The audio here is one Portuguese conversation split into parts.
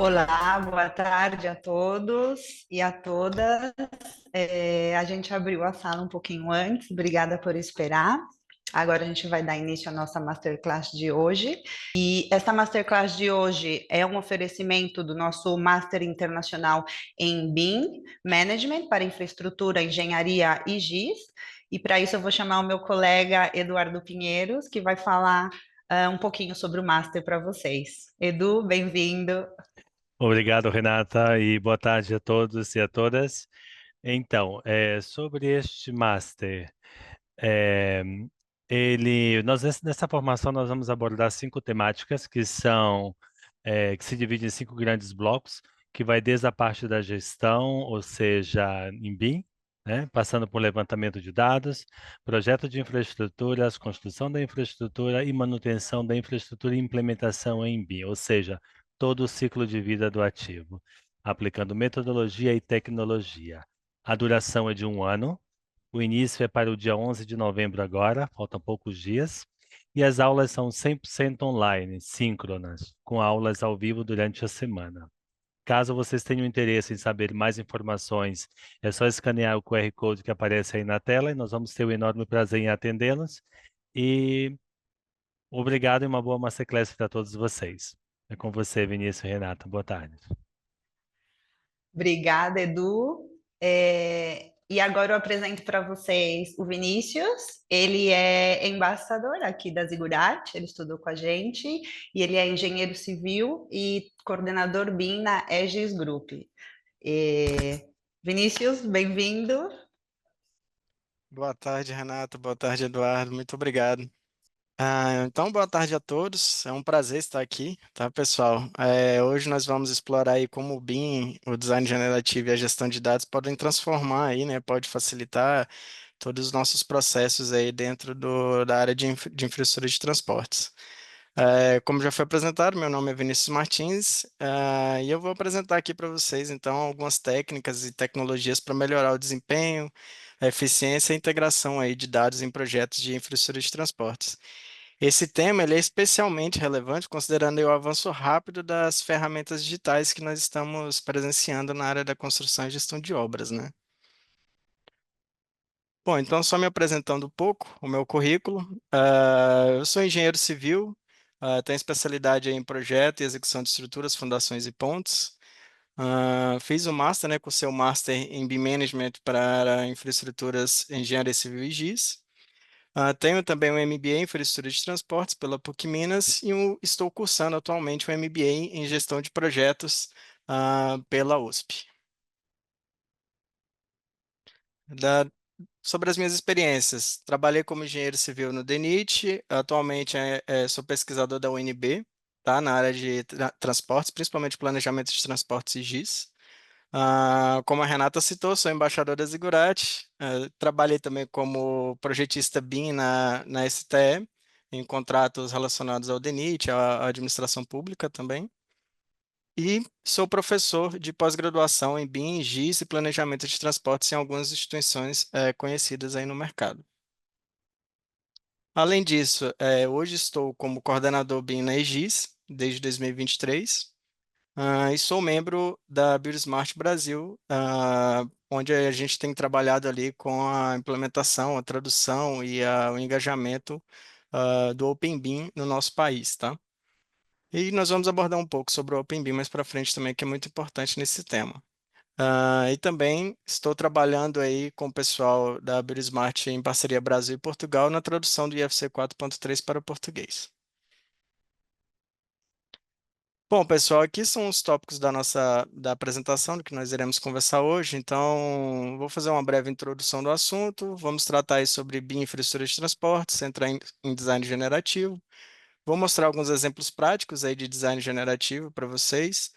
Olá, boa tarde a todos e a todas. A gente abriu a sala um pouquinho antes, obrigada por esperar. Agora a gente vai dar início à nossa masterclass de hoje. E essa masterclass de hoje é um oferecimento do nosso Master Internacional em BIM Management para Infraestrutura, Engenharia e GIS. E para isso eu vou chamar o meu colega Eduardo Pinheiros, que vai falar um pouquinho sobre o Master para vocês. Edu, bem-vindo. Obrigado, Renata, e boa tarde a todos e a todas. Então, sobre este Master, é, nessa formação nós vamos abordar 5 temáticas que se dividem em 5 grandes blocos, que vai desde a parte da gestão, ou seja, em BIM, né, passando por levantamento de dados, projeto de infraestruturas, construção da infraestrutura e manutenção da infraestrutura e implementação em BIM, ou seja, todo o ciclo de vida do ativo, aplicando metodologia e tecnologia. A duração é de 1 ano. O início é para o dia 11 de novembro agora, faltam poucos dias. E as aulas são 100% online, síncronas, com aulas ao vivo durante a semana. Caso vocês tenham interesse em saber mais informações, é só escanear o QR Code que aparece aí na tela e nós vamos ter o enorme prazer em atendê-los. E obrigado e uma boa masterclass para todos vocês. É com você, Vinícius e Renata. Boa tarde. Obrigada, Edu. E agora eu apresento para vocês o Vinícius. Ele é embaixador aqui da Zigurat, ele estudou com a gente e ele é engenheiro civil e coordenador BIM na Aegis Group. Vinícius, bem-vindo. Boa tarde, Renato. Boa tarde, Eduardo. Muito obrigado. Então, boa tarde a todos. É um prazer estar aqui, tá, pessoal? Hoje nós vamos explorar aí como o BIM, o design generativo e a gestão de dados podem transformar aí, né? Pode facilitar todos os nossos processos aí dentro da área de infraestrutura de transportes. Como já foi apresentado, meu nome é Vinícius Martins, e eu vou apresentar aqui para vocês, então, algumas técnicas e tecnologias para melhorar o desempenho, a eficiência e a integração aí de dados em projetos de infraestrutura de transportes. Esse tema ele é especialmente relevante considerando aí o avanço rápido das ferramentas digitais que nós estamos presenciando na área da construção e gestão de obras, né? Bom, então só me apresentando um pouco o meu currículo. Eu sou engenheiro civil, tenho especialidade em projeto e execução de estruturas, fundações e pontes. Fiz o Master, né, com o seu Master em BIM Management para infraestruturas, engenharia civil e GIS. Tenho também um MBA em infraestrutura de transportes pela PUC Minas e estou cursando atualmente um MBA em gestão de projetos, pela USP. Da- Sobre as minhas experiências, trabalhei como engenheiro civil no DENIT, atualmente sou pesquisador da UNB, tá, na área de transportes, principalmente planejamento de transportes e GIS. Como a Renata citou, sou embaixador da Zigurate, trabalhei também como projetista BIM na STE, em contratos relacionados ao DENIT, à administração pública também. E sou professor de pós-graduação em BIM, GIS e planejamento de transportes em algumas instituições conhecidas aí no mercado. Além disso, hoje estou como coordenador BIM na EGIS, desde 2023, e sou membro da BuildSmart Brasil, onde a gente tem trabalhado ali com a implementação, a tradução e o engajamento do Open BIM no nosso país, tá? E nós vamos abordar um pouco sobre o Open BIM mais para frente também, que é muito importante nesse tema. E também estou trabalhando aí com o pessoal da BuildSmart em parceria Brasil e Portugal na tradução do IFC 4.3 para o português. Bom, pessoal, aqui são os tópicos da apresentação do que nós iremos conversar hoje. Então, vou fazer uma breve introdução do assunto. Vamos tratar aí sobre BIM infraestrutura de transportes, entrar em design generativo. Vou mostrar alguns exemplos práticos aí de design generativo para vocês.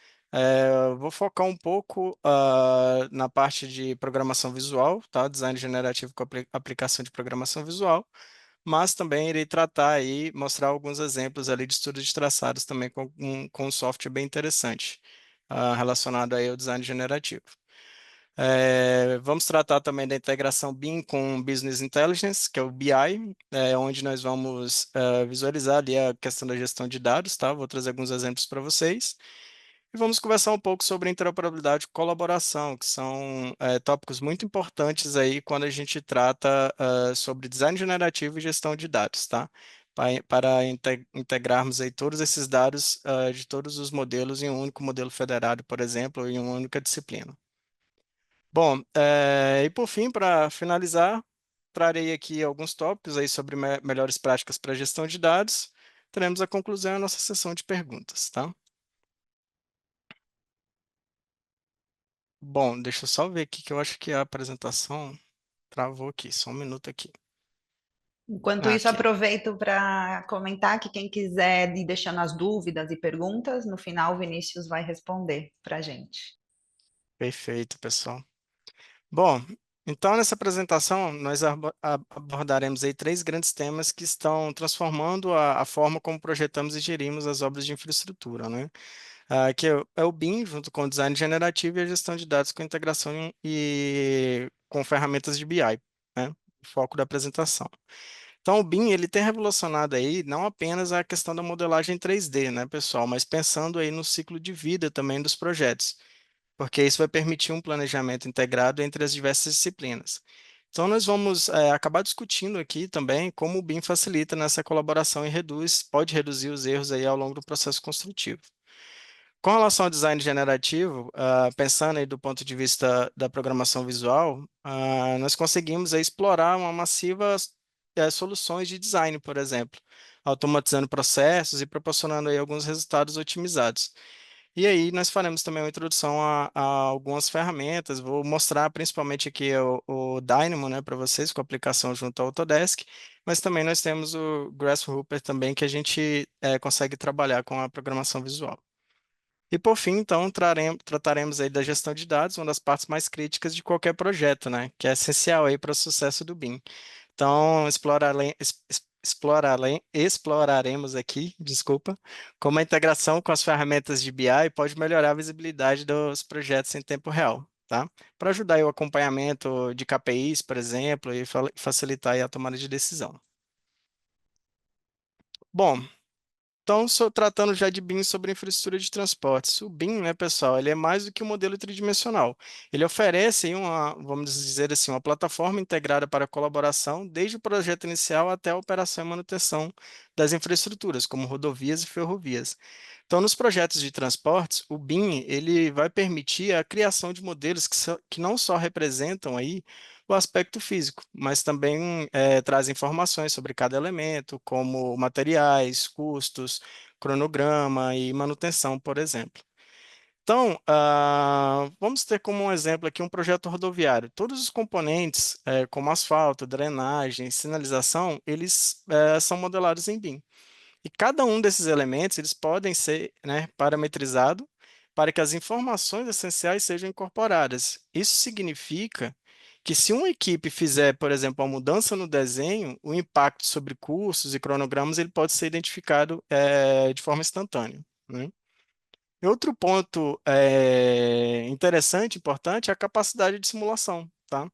Vou focar um pouco na parte de programação visual, tá? Design generativo com aplicação de programação visual, mas também irei tratar aí, mostrar alguns exemplos ali de estudo de traçados também com um software bem interessante, relacionado aí ao design generativo. Vamos tratar também da integração BIM com Business Intelligence, que é o BI, onde nós vamos visualizar ali a questão da gestão de dados, tá? Vou trazer alguns exemplos para vocês. E vamos conversar um pouco sobre interoperabilidade e colaboração, que são tópicos muito importantes aí quando a gente trata sobre design generativo e gestão de dados, tá? Para integrarmos aí todos esses dados de todos os modelos em um único modelo federado, por exemplo, ou em uma única disciplina. Bom, e por fim, para finalizar, trarei aqui alguns tópicos aí sobre melhores práticas para gestão de dados. Teremos a conclusão da nossa sessão de perguntas, tá? Bom, deixa eu só ver aqui que eu acho que a apresentação travou aqui, só um minuto aqui. Enquanto Ah, isso, aqui, aproveito para comentar que quem quiser ir deixando as dúvidas e perguntas, no final o Vinícius vai responder para a gente. perfeito, pessoal. Bom, então nessa apresentação nós abordaremos aí três grandes temas que estão transformando a forma como projetamos e gerimos as obras de infraestrutura, né? Que é o BIM, junto com o design generativo e a gestão de dados com integração e com ferramentas de BI, né? O foco da apresentação. Então, o BIM, ele tem revolucionado aí não apenas a questão da modelagem 3D, né, pessoal, mas pensando aí no ciclo de vida também dos projetos, porque isso vai permitir um planejamento integrado entre as diversas disciplinas. Então, nós vamos acabar discutindo aqui também como o BIM facilita nessa colaboração e pode reduzir os erros aí ao longo do processo construtivo. Com relação ao design generativo, pensando aí do ponto de vista da programação visual, nós conseguimos aí explorar uma massiva soluções de design, por exemplo, automatizando processos e proporcionando aí alguns resultados otimizados. E aí nós faremos também uma introdução a algumas ferramentas, vou mostrar principalmente aqui o Dynamo, né, para vocês, com a aplicação junto ao Autodesk, mas também nós temos o Grasshopper também, que a gente consegue trabalhar com a programação visual. E por fim, então, trataremos aí da gestão de dados, uma das partes mais críticas de qualquer projeto, né? Que é essencial aí para o sucesso do BIM. Então, exploraremos aqui, desculpa, como a integração com as ferramentas de BI pode melhorar a visibilidade dos projetos em tempo real, tá? Para ajudar aí o acompanhamento de KPIs, por exemplo, e facilitar aí a tomada de decisão. Bom, então, tratando já de BIM sobre infraestrutura de transportes. O BIM, né, pessoal, ele é mais do que um modelo tridimensional. Ele oferece aí vamos dizer assim, uma plataforma integrada para colaboração, desde o projeto inicial até a operação e manutenção das infraestruturas, como rodovias e ferrovias. Então, nos projetos de transportes, o BIM ele vai permitir a criação de modelos que não só representam aí o aspecto físico, mas também traz informações sobre cada elemento, como materiais, custos, cronograma e manutenção, por exemplo. Então, vamos ter como um exemplo aqui um projeto rodoviário. Todos os componentes, como asfalto, drenagem, sinalização, eles são modelados em BIM. E cada um desses elementos, eles podem ser, né, parametrizados para que as informações essenciais sejam incorporadas. Isso significa que se uma equipe fizer, por exemplo, uma mudança no desenho, o impacto sobre custos e cronogramas ele pode ser identificado de forma instantânea, né? E outro ponto interessante, importante, é a capacidade de simulação, tá?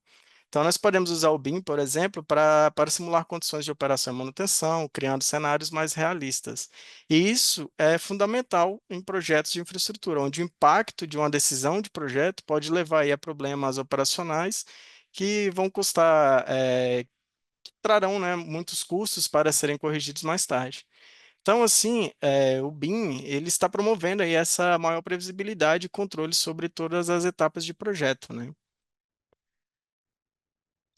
Então, nós podemos usar o BIM, por exemplo, para simular condições de operação e manutenção, criando cenários mais realistas. E isso é fundamental em projetos de infraestrutura, onde o impacto de uma decisão de projeto pode levar aí a problemas operacionais que vão custar, que trarão, né, muitos custos para serem corrigidos mais tarde. Então, assim, o BIM, ele está promovendo aí essa maior previsibilidade e controle sobre todas as etapas de projeto, né?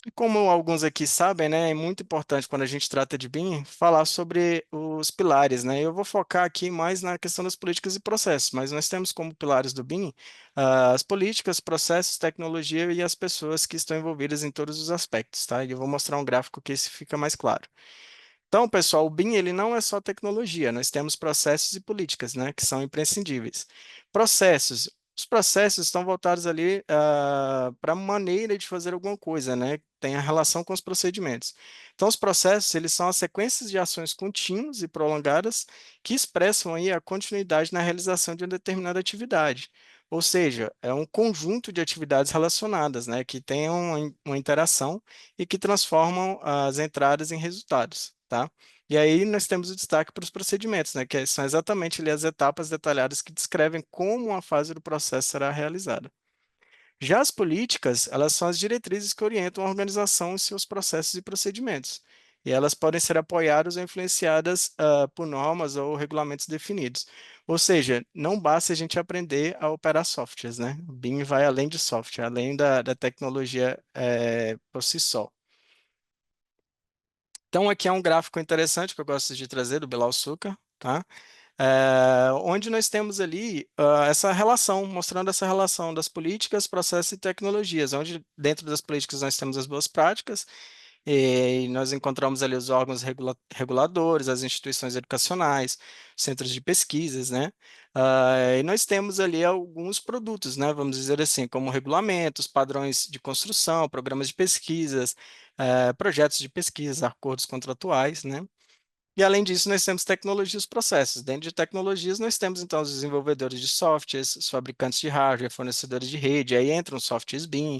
E como alguns aqui sabem, né, é muito importante quando a gente trata de BIM falar sobre os pilares, né? Eu vou focar aqui mais na questão das políticas e processos, mas nós temos como pilares do BIM as políticas, processos, tecnologia e as pessoas que estão envolvidas em todos os aspectos, tá? E eu vou mostrar um gráfico que isso fica mais claro. Então, pessoal, o BIM ele não é só tecnologia, nós temos processos e políticas, né, que são imprescindíveis. Processos. Os processos estão voltados ali para a maneira de fazer alguma coisa, né? Tem a relação com os procedimentos. Então, os processos, eles são as sequências de ações contínuas e prolongadas que expressam aí a continuidade na realização de uma determinada atividade. Ou seja, é um conjunto de atividades relacionadas, né? Que tenham uma interação e que transformam as entradas em resultados. tá? E aí nós temos o destaque para os procedimentos, né, que são exatamente ali as etapas detalhadas que descrevem como uma fase do processo será realizada. Já as políticas, elas são as diretrizes que orientam a organização em seus processos e procedimentos. E elas podem ser apoiadas ou influenciadas por normas ou regulamentos definidos. Ou seja, não basta a gente aprender a operar softwares, né? O BIM vai além de software, além da tecnologia por si só. Então, aqui é um gráfico interessante que eu gosto de trazer, do Bilal Suka, tá? Onde nós temos ali essa relação, mostrando essa relação das políticas, processos e tecnologias, onde dentro das políticas nós temos as boas práticas, e nós encontramos ali os órgãos reguladores, as instituições educacionais, centros de pesquisas, né? E nós temos ali alguns produtos, né? Vamos dizer assim, como regulamentos, padrões de construção, programas de pesquisas, projetos de pesquisa, acordos contratuais, né? E além disso, nós temos tecnologias e processos. Dentro de tecnologias, nós temos então os desenvolvedores de softwares, os fabricantes de hardware, fornecedores de rede, aí entram os softwares BIM,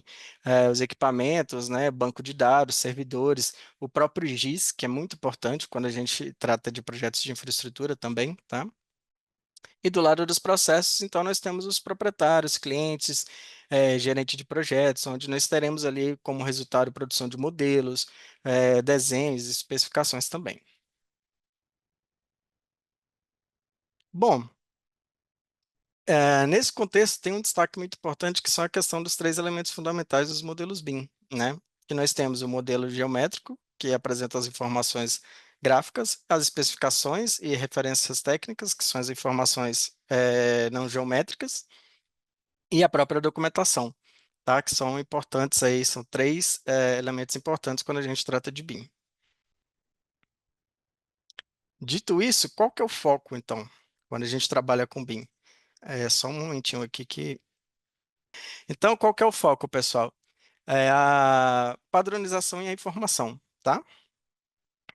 os equipamentos, né, banco de dados, servidores, o próprio GIS, que é muito importante quando a gente trata de projetos de infraestrutura também, tá? E do lado dos processos, então, nós temos os proprietários, clientes, gerente de projetos, onde nós teremos ali como resultado produção de modelos, desenhos, especificações também. Bom, nesse contexto, tem um destaque muito importante que são a questão dos três elementos fundamentais dos modelos BIM, né? Que nós temos o modelo geométrico, que apresenta as informações gráficas, as especificações e referências técnicas, que são as informações não geométricas, e a própria documentação, tá? Que são importantes aí, são três elementos importantes quando a gente trata de BIM. Dito isso, qual que é o foco, então, quando a gente trabalha com BIM? Só um momentinho aqui que... Então, qual que é o foco, pessoal? É a padronização e a informação, tá?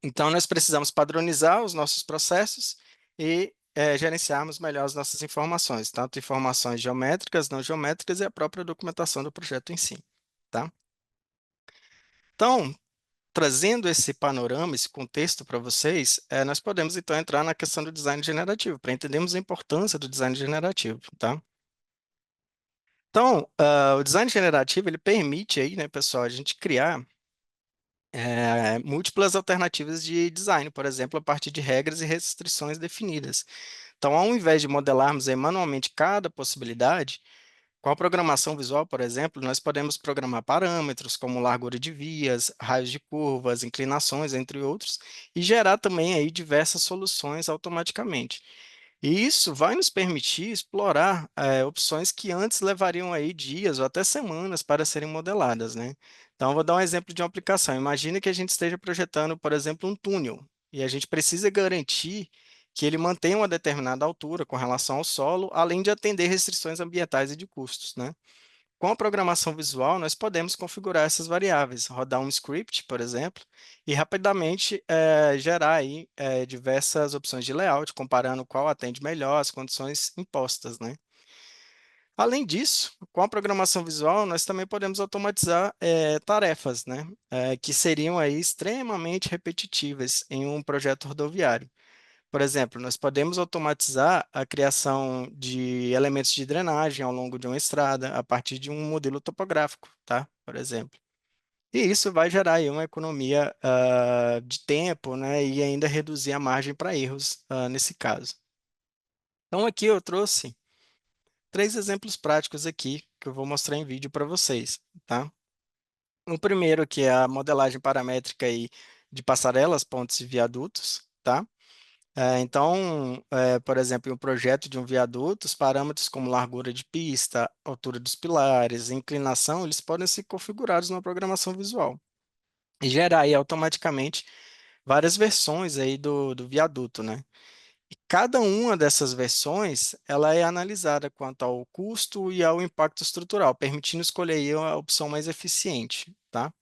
Então, nós precisamos padronizar os nossos processos e gerenciarmos melhor as nossas informações, tanto informações geométricas, não geométricas e a própria documentação do projeto em si, tá? Então, trazendo esse panorama, esse contexto para vocês, nós podemos então entrar na questão do design generativo, para entendermos a importância do design generativo, tá? Então, o design generativo, ele permite aí, né, pessoal, a gente criar múltiplas alternativas de design, por exemplo, a partir de regras e restrições definidas. Então, ao invés de modelarmos aí manualmente cada possibilidade, com a programação visual, por exemplo, nós podemos programar parâmetros como largura de vias, raios de curvas, inclinações, entre outros, e gerar também aí diversas soluções automaticamente. E isso vai nos permitir explorar opções que antes levariam aí dias ou até semanas para serem modeladas, né? Então, eu vou dar um exemplo de uma aplicação. Imagine que a gente esteja projetando, por exemplo, um túnel, e a gente precisa garantir que ele mantenha uma determinada altura com relação ao solo, além de atender restrições ambientais e de custos, né? Com a programação visual, nós podemos configurar essas variáveis, rodar um script, por exemplo, e rapidamente gerar aí diversas opções de layout, comparando qual atende melhor às condições impostas, né? Além disso, com a programação visual, nós também podemos automatizar tarefas, né? Que seriam aí extremamente repetitivas em um projeto rodoviário. Por exemplo, nós podemos automatizar a criação de elementos de drenagem ao longo de uma estrada a partir de um modelo topográfico, tá? Por exemplo. E isso vai gerar aí uma economia de tempo, né? E ainda reduzir a margem para erros nesse caso. Então, aqui eu trouxe três exemplos práticos aqui que eu vou mostrar em vídeo para vocês, tá? O primeiro que é a modelagem paramétrica aí de passarelas, pontes e viadutos, tá? Então, por exemplo, em um projeto de um viaduto, os parâmetros como largura de pista, altura dos pilares, inclinação, eles podem ser configurados na programação visual e gerar aí automaticamente várias versões aí do viaduto, né? E cada uma dessas versões, ela é analisada quanto ao custo e ao impacto estrutural, permitindo escolher aí a opção mais eficiente, tá?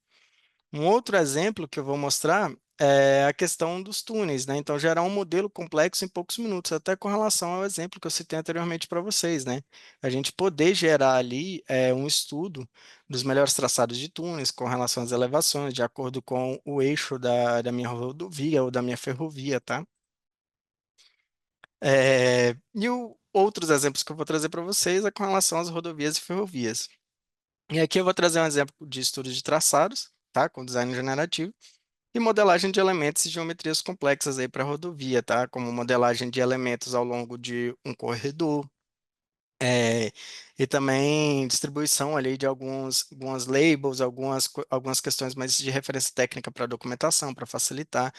Um outro exemplo que eu vou mostrar é a questão dos túneis, né? Então, gerar um modelo complexo em poucos minutos, até com relação ao exemplo que eu citei anteriormente para vocês, né? A gente poder gerar ali um estudo dos melhores traçados de túneis com relação às elevações, de acordo com o eixo da minha rodovia ou da minha ferrovia, tá? Outros exemplos que eu vou trazer para vocês é com relação às rodovias e ferrovias. E aqui eu vou trazer um exemplo de estudo de traçados, tá? Com design generativo e modelagem de elementos e geometrias complexas aí para rodovia, tá? Como modelagem de elementos ao longo de um corredor, e também distribuição ali de algumas labels, algumas questões mais de referência técnica para documentação, para facilitar.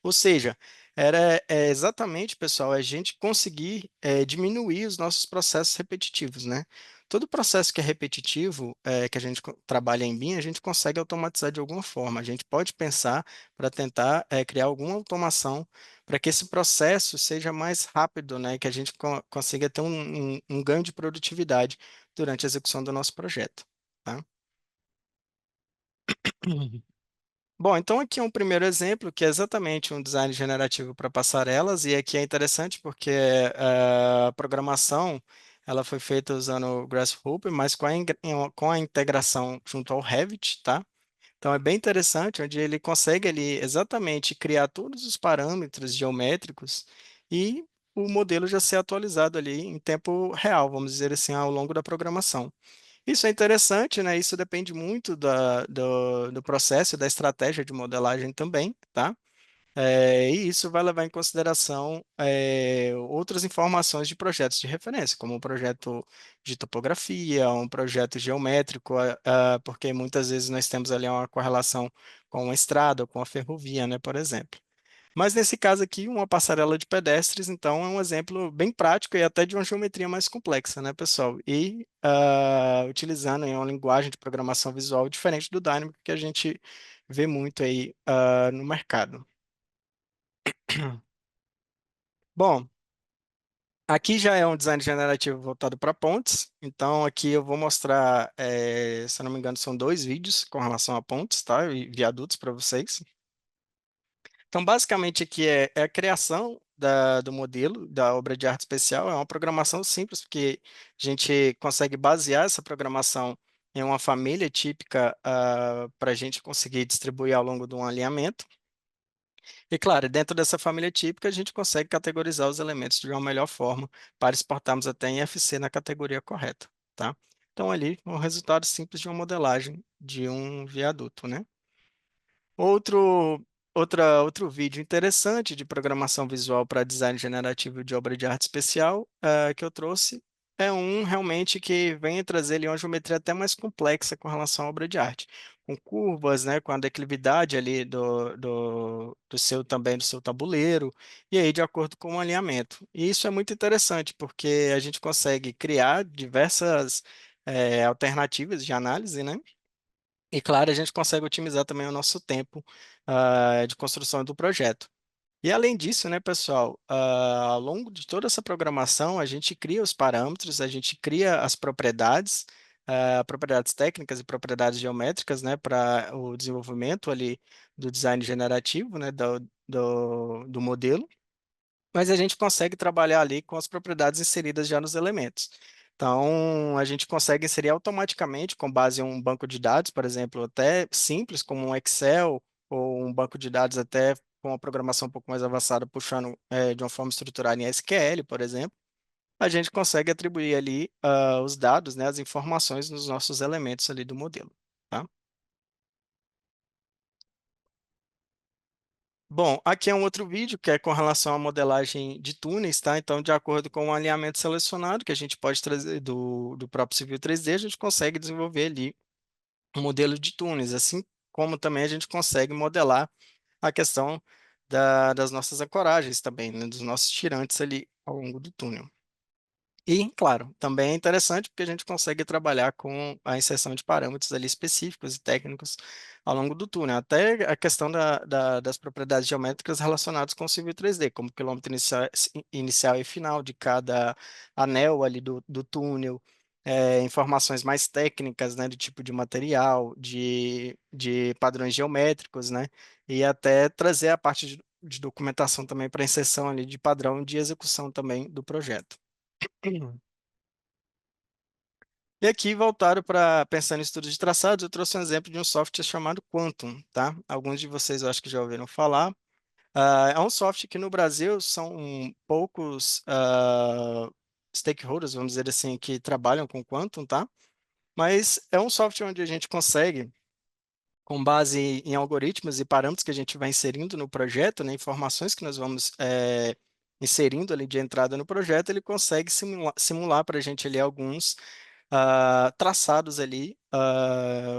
Ou seja, exatamente, pessoal, a gente conseguir diminuir os nossos processos repetitivos, né? Todo processo que é repetitivo, que a gente trabalha em BIM, a gente consegue automatizar de alguma forma. A gente pode pensar para tentar criar alguma automação para que esse processo seja mais rápido, né? Que a gente consiga ter um ganho de produtividade durante a execução do nosso projeto, tá? Bom, então aqui é um primeiro exemplo, que é exatamente um design generativo para passarelas, e aqui é interessante porque a programação ela foi feita usando o Grasshopper, mas com a integração junto ao Revit, tá? Então é bem interessante, onde ele consegue ali exatamente criar todos os parâmetros geométricos e o modelo já ser atualizado ali em tempo real, vamos dizer assim, ao longo da programação. Isso é interessante, né? Isso depende muito do processo e da estratégia de modelagem também, tá? E isso vai levar em consideração outras informações de projetos de referência, como um projeto de topografia, um projeto geométrico, porque muitas vezes nós temos ali uma correlação com uma estrada ou com a ferrovia, né, por exemplo. Mas nesse caso aqui, uma passarela de pedestres, então, é um exemplo bem prático e até de uma geometria mais complexa, né, pessoal? E utilizando em uma linguagem de programação visual diferente do Dynamic que a gente vê muito aí no mercado. Bom, aqui já é um design generativo voltado para pontes, então aqui eu vou mostrar, se eu não me engano, são dois vídeos com relação a pontes, tá? E viadutos para vocês. Então, basicamente, aqui é a criação do modelo da obra de arte especial. É uma programação simples, porque a gente consegue basear essa programação em uma família típica para a gente conseguir distribuir ao longo de um alinhamento. E, claro, dentro dessa família típica, a gente consegue categorizar os elementos de uma melhor forma para exportarmos até em FC na categoria correta, tá? Então, ali, um resultado simples de uma modelagem de um viaduto, né? Outro vídeo interessante de programação visual para design generativo de obra de arte especial que eu trouxe é um realmente que vem trazer ali uma geometria até mais complexa com relação à obra de arte, com curvas, né, com a declividade ali do seu tabuleiro, e aí de acordo com o alinhamento. E isso é muito interessante, porque a gente consegue criar diversas alternativas de análise, né? E claro, a gente consegue otimizar também o nosso tempo de construção do projeto. E além disso, né, pessoal, ao longo de toda essa programação, a gente cria os parâmetros, a gente cria as propriedades, propriedades técnicas e propriedades geométricas, né, para o desenvolvimento ali do design generativo, né, do modelo, mas a gente consegue trabalhar ali com as propriedades inseridas já nos elementos. Então, a gente consegue inserir automaticamente com base em um banco de dados, por exemplo, até simples, como um Excel, ou um banco de dados até com uma programação um pouco mais avançada, puxando de uma forma estruturada em SQL, por exemplo, a gente consegue atribuir ali os dados, né, as informações nos nossos elementos ali do modelo. Tá? Bom, aqui é um outro vídeo que é com relação à modelagem de túneis, tá? Então, de acordo com o alinhamento selecionado, que a gente pode trazer do próprio Civil 3D, a gente consegue desenvolver ali um modelo de túneis, assim como também a gente consegue modelar a questão das nossas ancoragens também, né? Dos nossos tirantes ali ao longo do túnel. E, claro, também é interessante porque a gente consegue trabalhar com a inserção de parâmetros ali específicos e técnicos ao longo do túnel, até a questão das propriedades geométricas relacionadas com o Civil 3D, como quilômetro inicial e final de cada anel ali do túnel, informações mais técnicas, né, do tipo de material, de padrões geométricos, né, e até trazer a parte de documentação também para inserção ali de padrão de execução também do projeto. E aqui, voltaram para pensando em estudos de traçados, eu trouxe um exemplo de um software chamado Quantum, tá? Alguns de vocês eu acho que já ouviram falar. É um software que no Brasil são poucos stakeholders, vamos dizer assim, que trabalham com Quantum, tá? Mas é um software onde a gente consegue, com base em algoritmos e parâmetros que a gente vai inserindo no projeto, né, informações que nós vamos inserindo ali de entrada no projeto, ele consegue simular para a gente ali alguns traçados ali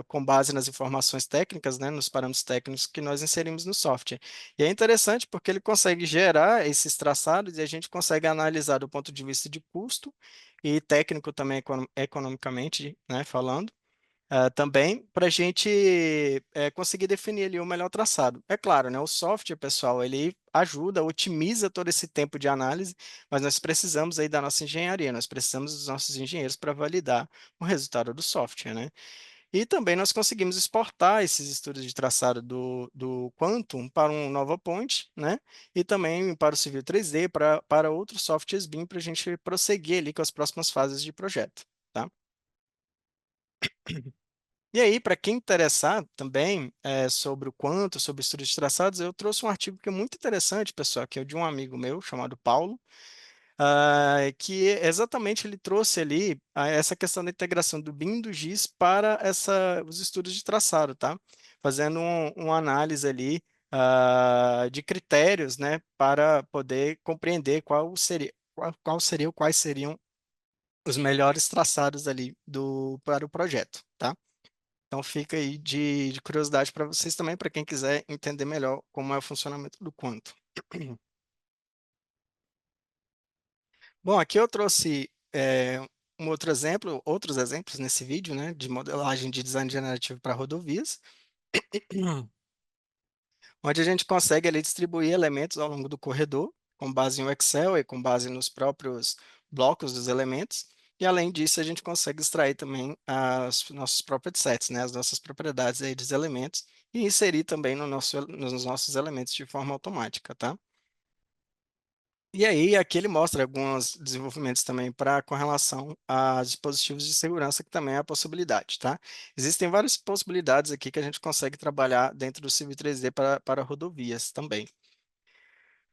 com base nas informações técnicas, né, nos parâmetros técnicos que nós inserimos no software. E é interessante porque ele consegue gerar esses traçados e a gente consegue analisar do ponto de vista de custo e técnico também economicamente, né, falando. Também para a gente conseguir definir ali o melhor traçado. É claro, né, o software, pessoal, ele ajuda, otimiza todo esse tempo de análise, mas nós precisamos aí da nossa engenharia, nós precisamos dos nossos engenheiros para validar o resultado do software, né? E também nós conseguimos exportar esses estudos de traçado do Quantum para um Nova Point, né? E também para o Civil 3D, para outros softwares BIM, para a gente prosseguir ali com as próximas fases de projeto, tá? E aí, para quem interessar também sobre o quanto, sobre estudos de traçados, eu trouxe um artigo que é muito interessante, pessoal, que é de um amigo meu chamado Paulo, que exatamente ele trouxe ali essa questão da integração do BIM e do GIS para os estudos de traçado, tá? Fazendo uma análise ali de critérios, né, para poder compreender quais seriam os melhores traçados ali para o projeto, tá? Então fica aí de curiosidade para vocês também, para quem quiser entender melhor como é o funcionamento do quanto. Bom, aqui eu trouxe um outro exemplo, outros exemplos nesse vídeo, né, de modelagem de design generativo para rodovias, onde a gente consegue ali distribuir elementos ao longo do corredor, com base em Excel e com base nos próprios blocos dos elementos. E além disso, a gente consegue extrair também os nossos property sets, né, as nossas propriedades aí dos elementos, e inserir também nos nossos elementos de forma automática, tá? E aí, aqui ele mostra alguns desenvolvimentos também com relação a dispositivos de segurança, que também é a possibilidade, tá? Existem várias possibilidades aqui que a gente consegue trabalhar dentro do Civil 3D para rodovias também.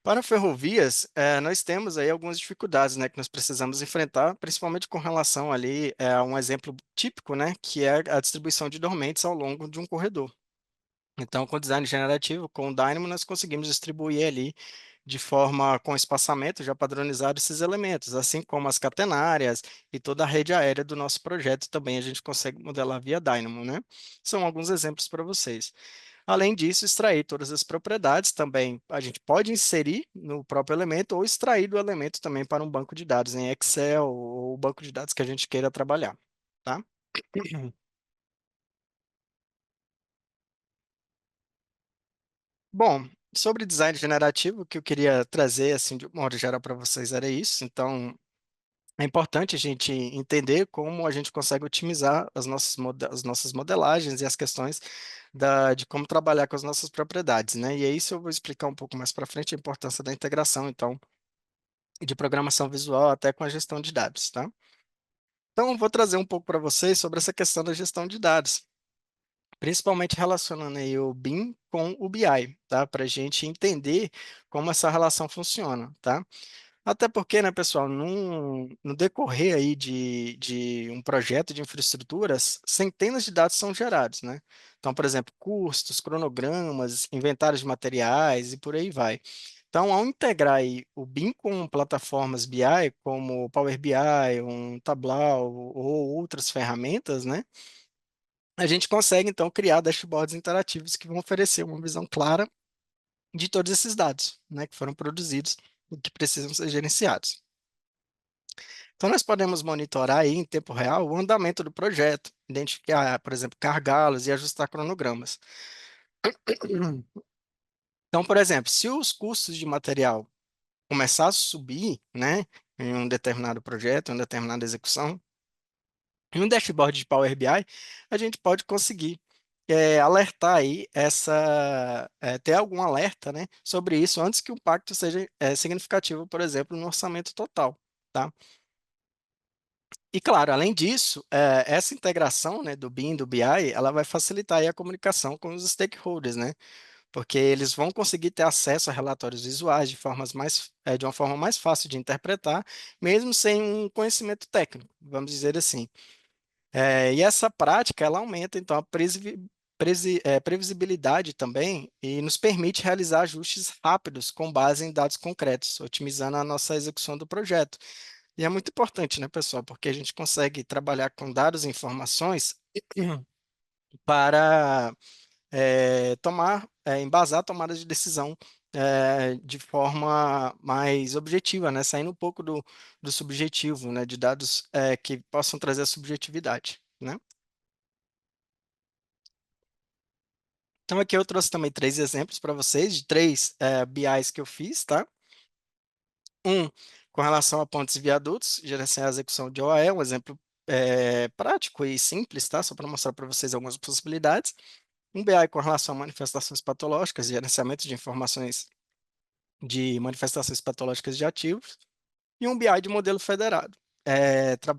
Para ferrovias, nós temos aí algumas dificuldades, né, que nós precisamos enfrentar, principalmente com relação ali a um exemplo típico, né, que é a distribuição de dormentes ao longo de um corredor. Então, com design generativo, com o Dynamo, nós conseguimos distribuir ali de forma com espaçamento já padronizado esses elementos, assim como as catenárias e toda a rede aérea do nosso projeto também a gente consegue modelar via Dynamo, né? São alguns exemplos para vocês. Além disso, extrair todas as propriedades também a gente pode inserir no próprio elemento ou extrair do elemento também para um banco de dados em Excel ou banco de dados que a gente queira trabalhar, tá? Bom, sobre design generativo, o que eu queria trazer, assim, de uma modo geral para vocês era isso. Então, é importante a gente entender como a gente consegue otimizar as nossas modelagens e as questões de como trabalhar com as nossas propriedades, né? E é isso eu vou explicar um pouco mais para frente a importância da integração, então, e de programação visual até com a gestão de dados, tá? Então, eu vou trazer um pouco para vocês sobre essa questão da gestão de dados, principalmente relacionando aí o BIM com o BI, tá? Para a gente entender como essa relação funciona, tá? Até porque, né, pessoal, no decorrer aí de um projeto de infraestruturas, centenas de dados são gerados, né? Então, por exemplo, custos, cronogramas, inventários de materiais e por aí vai. Então, ao integrar aí o BIM com plataformas BI, como o Power BI, um Tableau ou outras ferramentas, né? A gente consegue, então, criar dashboards interativos que vão oferecer uma visão clara de todos esses dados, né, que foram produzidos e que precisam ser gerenciados. Então, nós podemos monitorar aí em tempo real o andamento do projeto, identificar, por exemplo, gargalos e ajustar cronogramas. Então, por exemplo, se os custos de material começar a subir, né, em um determinado projeto, em uma determinada execução, Em um dashboard de Power BI, a gente pode conseguir alertar aí ter algum alerta, né, sobre isso antes que o impacto seja significativo, por exemplo, no orçamento total, tá? E claro, além disso, essa integração, né, do BIM e do BI, ela vai facilitar aí a comunicação com os stakeholders, né? Porque eles vão conseguir ter acesso a relatórios visuais de uma forma mais fácil de interpretar, mesmo sem um conhecimento técnico, vamos dizer assim. E essa prática, ela aumenta, então, a previsibilidade também e nos permite realizar ajustes rápidos com base em dados concretos, otimizando a nossa execução do projeto. E é muito importante, né, pessoal, porque a gente consegue trabalhar com dados e informações para embasar tomadas de decisão de forma mais objetiva, né, saindo um pouco do subjetivo, né, de dados que possam trazer a subjetividade, né? Então, aqui eu trouxe também 3 exemplos para vocês de 3 BIs que eu fiz, tá? Um, com relação a pontes e viadutos, gerenciar a execução de OAE, um exemplo prático e simples, tá? Só para mostrar para vocês algumas possibilidades. Um BI com relação a manifestações patológicas, gerenciamento de informações de manifestações patológicas de ativos. E um BI de modelo federado,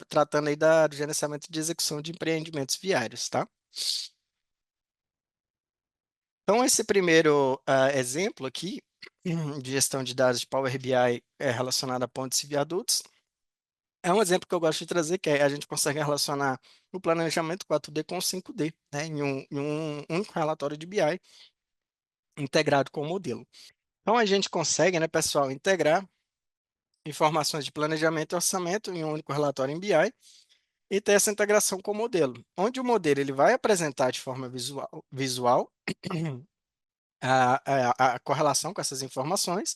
tratando aí do gerenciamento de execução de empreendimentos viários, tá? Então, esse primeiro exemplo aqui, de gestão de dados de Power BI relacionado a pontes e viadutos, é um exemplo que eu gosto de trazer, que a gente consegue relacionar o planejamento 4D com o 5D, né, em um único relatório de BI integrado com o modelo. Então, a gente consegue, né, pessoal, integrar informações de planejamento e orçamento em um único relatório em BI e ter essa integração com o modelo, onde o modelo ele vai apresentar de forma visual a correlação com essas informações.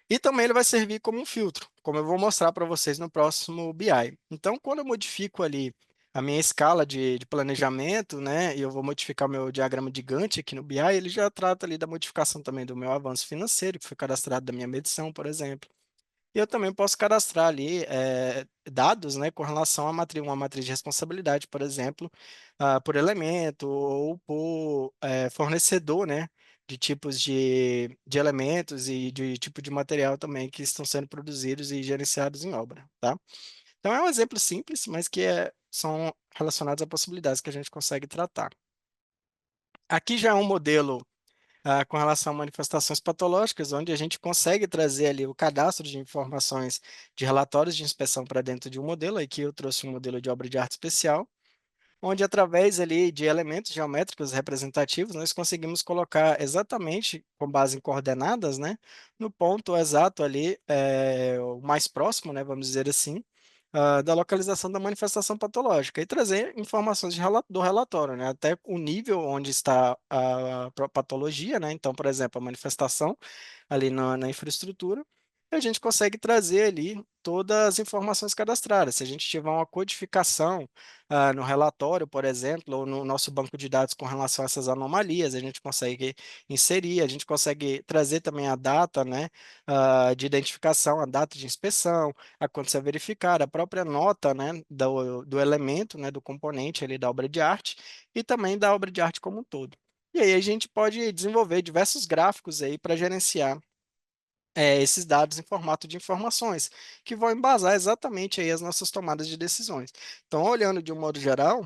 E também ele vai servir como um filtro, como eu vou mostrar para vocês no próximo BI. Então, quando eu modifico ali a minha escala de planejamento, né, e eu vou modificar o meu diagrama de Gantt aqui no BI, ele já trata ali da modificação também do meu avanço financeiro, que foi cadastrado da minha medição, por exemplo. E eu também posso cadastrar ali dados, né, com relação a uma matriz de responsabilidade, por exemplo, por elemento ou por fornecedor, né, de tipos de elementos e de tipo de material também que estão sendo produzidos e gerenciados em obra, tá? Então é um exemplo simples, mas que são relacionados a possibilidades que a gente consegue tratar. Aqui já é um modelo com relação a manifestações patológicas, onde a gente consegue trazer ali o cadastro de informações de relatórios de inspeção para dentro de um modelo. Aqui eu trouxe um modelo de obra de arte especial, onde através ali de elementos geométricos representativos, nós conseguimos colocar exatamente, com base em coordenadas, né, no ponto exato ali, o mais próximo, né, vamos dizer assim, da localização da manifestação patológica e trazer informações do relatório, né, até o nível onde está a patologia, né, então, por exemplo, a manifestação ali na infraestrutura, e a gente consegue trazer ali todas as informações cadastradas. Se a gente tiver uma codificação no relatório, por exemplo, ou no nosso banco de dados com relação a essas anomalias, a gente consegue inserir, a gente consegue trazer também a data, né, de identificação, a data de inspeção, a quando ser verificada, a própria nota, né, do elemento, né, do componente ali da obra de arte e também da obra de arte como um todo. E aí a gente pode desenvolver diversos gráficos aí para gerenciar esses dados em formato de informações, que vão embasar exatamente aí as nossas tomadas de decisões. Então, olhando de um modo geral,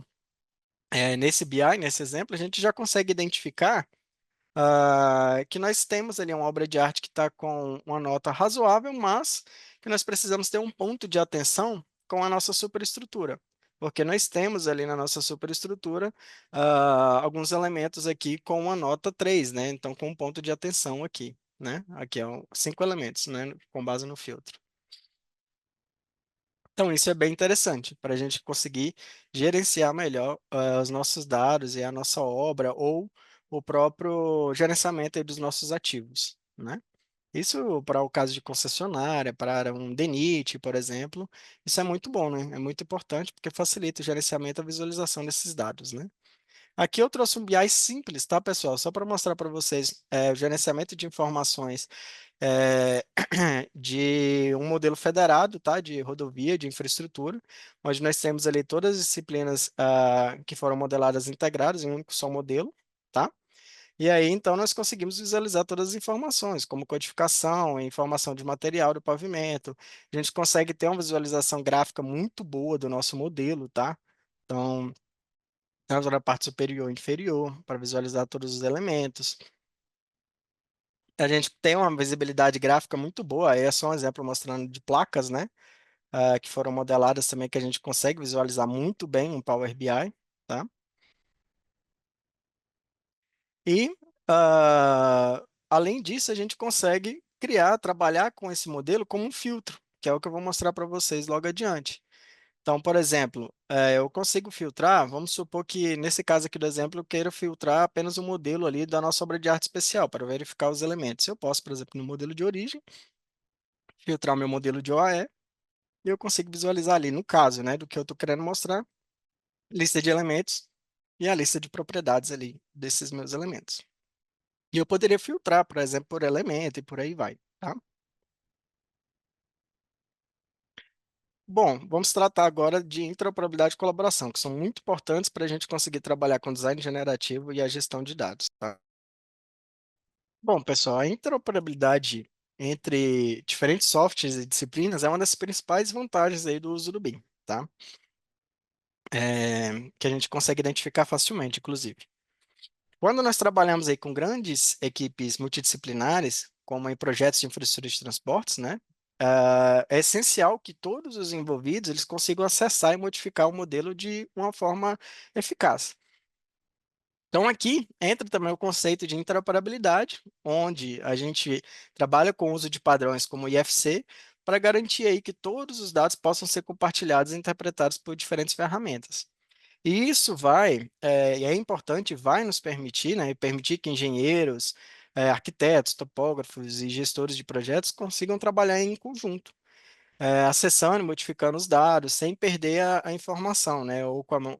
nesse BI, nesse exemplo, a gente já consegue identificar que nós temos ali uma obra de arte que está com uma nota razoável, mas que nós precisamos ter um ponto de atenção com a nossa superestrutura. Porque nós temos ali na nossa superestrutura alguns elementos aqui com uma nota 3, né? Então, com um ponto de atenção aqui, né? Aqui é 5 elementos, né? Com base no filtro. Então, isso é bem interessante para a gente conseguir gerenciar melhor os nossos dados e a nossa obra ou o próprio gerenciamento aí dos nossos ativos, né? Isso para o caso de concessionária, para um DENIT, por exemplo, isso é muito bom, né? É muito importante porque facilita o gerenciamento e a visualização desses dados, né? Aqui eu trouxe um BI simples, tá, pessoal? Só para mostrar para vocês o gerenciamento de informações é, de um modelo federado, tá, de rodovia, de infraestrutura, onde nós temos ali todas as disciplinas que foram modeladas integradas em um único só modelo, tá? E aí, então, nós conseguimos visualizar todas as informações, como codificação, informação de material do pavimento. A gente consegue ter uma visualização gráfica muito boa do nosso modelo, tá? Então, tanto na parte superior e inferior, para visualizar todos os elementos. A gente tem uma visibilidade gráfica muito boa, aí é só um exemplo mostrando de placas, né? Que foram modeladas também, que a gente consegue visualizar muito bem no Power BI, tá? E, além disso, a gente consegue criar, trabalhar com esse modelo como um filtro, que é o que eu vou mostrar para vocês logo adiante. Então, por exemplo, eu consigo filtrar, vamos supor que, nesse caso aqui do exemplo, eu queira filtrar apenas o modelo ali da nossa obra de arte especial, para verificar os elementos. Eu posso, por exemplo, no modelo de origem, filtrar o meu modelo de OAE, e eu consigo visualizar ali, no caso, né, do que eu estou querendo mostrar, lista de elementos e a lista de propriedades ali desses meus elementos. E eu poderia filtrar, por exemplo, por elemento e por aí vai, tá? Bom, vamos tratar agora de interoperabilidade e colaboração, que são muito importantes para a gente conseguir trabalhar com design generativo e a gestão de dados, tá? Bom, pessoal, a interoperabilidade entre diferentes softwares e disciplinas é uma das principais vantagens aí do uso do BIM, tá? Que a gente consegue identificar facilmente, inclusive. Quando nós trabalhamos aí com grandes equipes multidisciplinares, como em projetos de infraestrutura de transportes, né? É essencial que todos os envolvidos eles consigam acessar e modificar o modelo de uma forma eficaz. Então, aqui entra também o conceito de interoperabilidade, onde a gente trabalha com o uso de padrões como o IFC, para garantir aí que todos os dados possam ser compartilhados e interpretados por diferentes ferramentas. E isso e é importante, vai nos permitir, né, permitir que engenheiros, arquitetos, topógrafos e gestores de projetos consigam trabalhar em conjunto, acessando e modificando os dados, sem perder a informação, né, ou com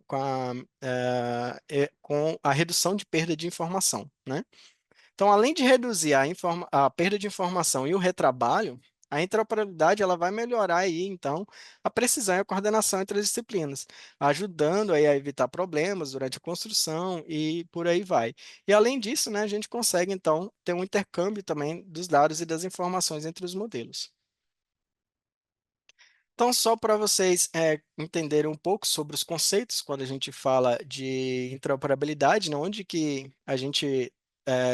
a redução de perda de informação, né? Então, além de reduzir a perda de informação e o retrabalho, a interoperabilidade ela vai melhorar aí, então, a precisão e a coordenação entre as disciplinas, ajudando aí a evitar problemas durante a construção e por aí vai. E além disso, né, a gente consegue, então, ter um intercâmbio também dos dados e das informações entre os modelos. Então, só para vocês entenderem um pouco sobre os conceitos quando a gente fala de interoperabilidade, né, onde que a gente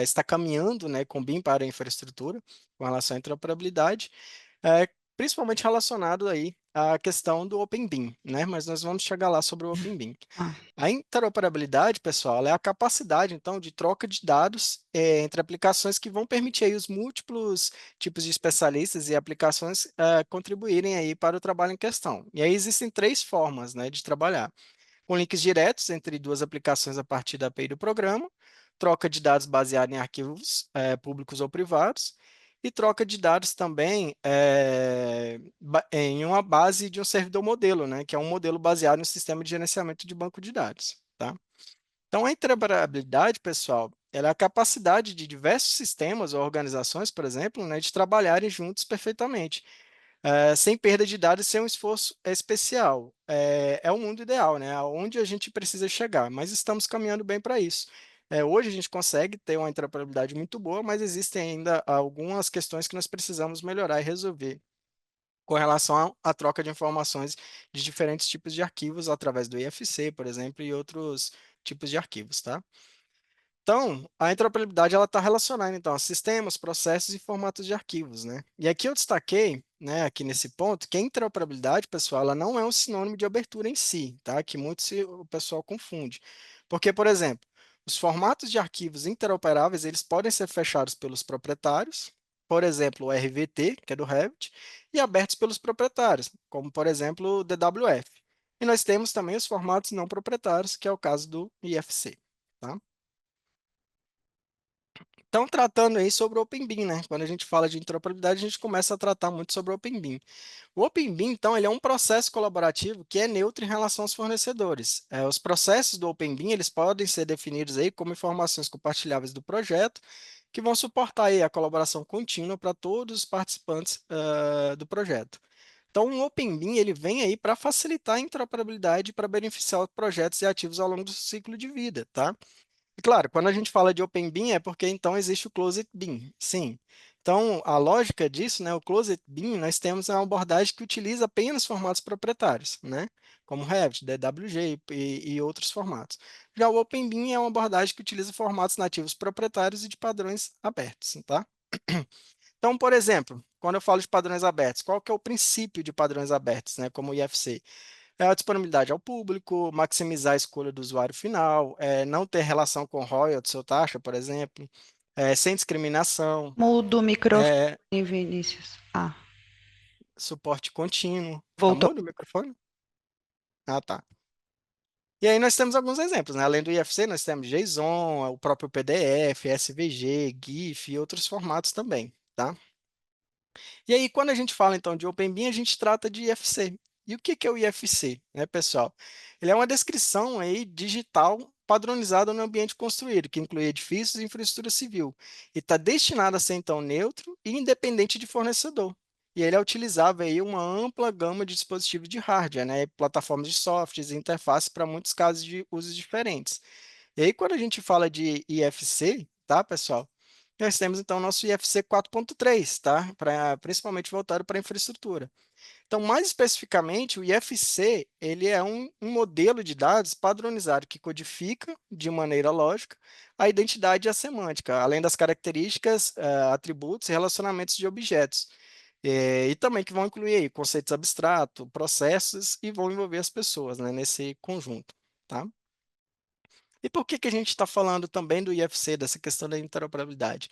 está caminhando, né, com o BIM para a infraestrutura, com relação à interoperabilidade, é, principalmente relacionado aí à questão do Open BIM, né, mas nós vamos chegar lá sobre o Open BIM. Ah, A interoperabilidade, pessoal, ela é a capacidade, então, de troca de dados entre aplicações que vão permitir aí os múltiplos tipos de especialistas e aplicações contribuírem aí para o trabalho em questão. E aí existem três formas, né, de trabalhar com links diretos entre duas aplicações a partir da API do programa, troca de dados baseada em arquivos públicos ou privados, e troca de dados também em uma base de um servidor modelo, né, que é um modelo baseado no sistema de gerenciamento de banco de dados. Tá? Então, a interoperabilidade, pessoal, ela é a capacidade de diversos sistemas ou organizações, por exemplo, né, de trabalharem juntos perfeitamente sem perda de dados e sem um esforço especial. É o mundo ideal, né? Aonde a gente precisa chegar, mas estamos caminhando bem para isso. Hoje a gente consegue ter uma interoperabilidade muito boa, mas existem ainda algumas questões que nós precisamos melhorar e resolver com relação à troca de informações de diferentes tipos de arquivos através do IFC, por exemplo, e outros tipos de arquivos, tá? Então, a interoperabilidade ela está relacionada então a sistemas, processos e formatos de arquivos, né? E aqui eu destaquei, né, aqui nesse ponto, que a interoperabilidade, pessoal, ela não é um sinônimo de abertura em si, tá? Que o pessoal confunde. Porque, por exemplo, os formatos de arquivos interoperáveis, eles podem ser fechados pelos proprietários, por exemplo, o RVT, que é do Revit, e abertos pelos proprietários, como, por exemplo, o DWF. E nós temos também os formatos não proprietários, que é o caso do IFC, tá? Então, tratando aí sobre o Open BIM, né? Quando a gente fala de interoperabilidade, a gente começa a tratar muito sobre o Open BIM. O Open BIM, então, ele é um processo colaborativo que é neutro em relação aos fornecedores. Os processos do Open BIM, eles podem ser definidos aí como informações compartilháveis do projeto, que vão suportar aí a colaboração contínua para todos os participantes do projeto. Então, o Open BIM, ele vem aí para facilitar a interoperabilidade para beneficiar os projetos e ativos ao longo do ciclo de vida, tá? E claro, quando a gente fala de Open BIM é porque então existe o Closed BIM, sim. Então, a lógica disso, né, o Closed BIM, nós temos uma abordagem que utiliza apenas formatos proprietários, né, como Revit, DWG e outros formatos. Já o Open BIM é uma abordagem que utiliza formatos nativos proprietários e de padrões abertos, tá? Então, por exemplo, quando eu falo de padrões abertos, qual que é o princípio de padrões abertos, né, como o IFC? É a disponibilidade ao público, maximizar a escolha do usuário final, não ter relação com royalties ou taxa, por exemplo, sem discriminação, Mudo o microfone, é, Vinícius. Ah, suporte contínuo. Tá voltou. mudo o microfone? Ah, tá. E aí nós temos alguns exemplos, né? Além do IFC, nós temos JSON, o próprio PDF, SVG, GIF e outros formatos também, tá? E aí, quando a gente fala então de OpenBIM, a gente trata de IFC. E o que que é o IFC, né, pessoal? Ele é uma descrição aí digital padronizada no ambiente construído, que inclui edifícios e infraestrutura civil, e está destinado a ser então neutro e independente de fornecedor. E ele é utilizável aí uma ampla gama de dispositivos de hardware, né, plataformas de softwares e interfaces para muitos casos de usos diferentes. E aí, quando a gente fala de IFC, tá, pessoal? Nós temos então o nosso IFC 4.3, tá? Principalmente voltado para a infraestrutura. Então, mais especificamente, o IFC ele é um modelo de dados padronizado que codifica, de maneira lógica, a identidade e a semântica, além das características, atributos e relacionamentos de objetos. E também que vão incluir aí conceitos abstratos, processos e vão envolver as pessoas, né, nesse conjunto, tá? E por que que a gente está falando também do IFC, dessa questão da interoperabilidade?